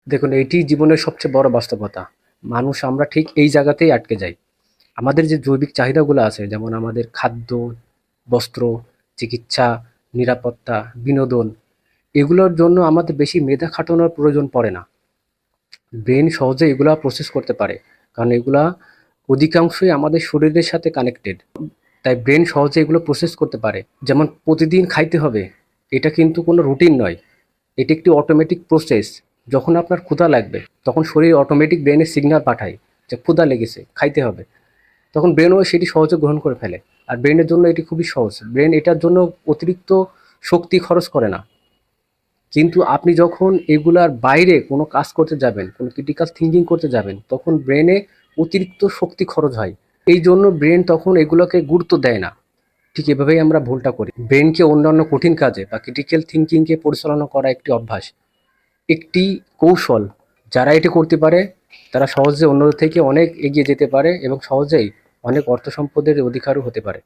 দেখুন, এটি জীবনের সবচেয়ে বড় বাস্তবতা। মানুষ আমরা ঠিক এই জায়গাতেই আটকে যাই। আমাদের যে জৈবিক চাহিদাগুলো আছে, যেমন আমাদের খাদ্য, বস্ত্র, চিকিৎসা, নিরাপত্তা, বিনোদন, এগুলোর জন্য আমাদের বেশি মেধা খাটানোর প্রয়োজন পড়ে না। ব্রেন সহজে এগুলা প্রসেস করতে পারে, কারণ এগুলা অধিকাংশই আমাদের শরীরের সাথে কানেক্টেড। তাই ব্রেন সহজে এগুলো প্রসেস করতে পারে। যেমন প্রতিদিন খাইতে হবে, এটা কিন্তু কোনো রুটিন নয়, এটি একটি অটোমেটিক প্রসেস। যখন আপনার ক্ষুধা লাগবে, তখন শরীর অটোমেটিক ব্রেনে সিগন্যাল পাঠায় যে ক্ষুধা লেগেছে, খাইতে হবে। তখন ব্রেনও সেটি সহজে গ্রহণ করে ফেলে। আর ব্রেনের জন্য এটি খুবই সহজ। ব্রেন এটার জন্য অতিরিক্ত শক্তি খরচ করে না। কিন্তু আপনি যখন এগুলার বাইরে কোনো কাজ করতে যাবেন, কোনো ক্রিটিক্যাল থিঙ্কিং করতে যাবেন, তখন ব্রেনে অতিরিক্ত শক্তি খরচ হয়। এই জন্য ব্রেন তখন এগুলোকে গুরুত্ব দেয় না। ঠিক এভাবেই আমরা ভুলটা করি। ব্রেনকে অন্যান্য কঠিন কাজে বা ক্রিটিক্যাল থিঙ্কিংকে পরিচালনা করা একটি অভ্যাস, একটি কৌশল। যারা এটি করতে পারে তারা সহজে অন্যদের থেকে অনেক এগিয়ে যেতে পারে এবং সহজেই অনেক অর্থ সম্পদের অধিকারও হতে পারে।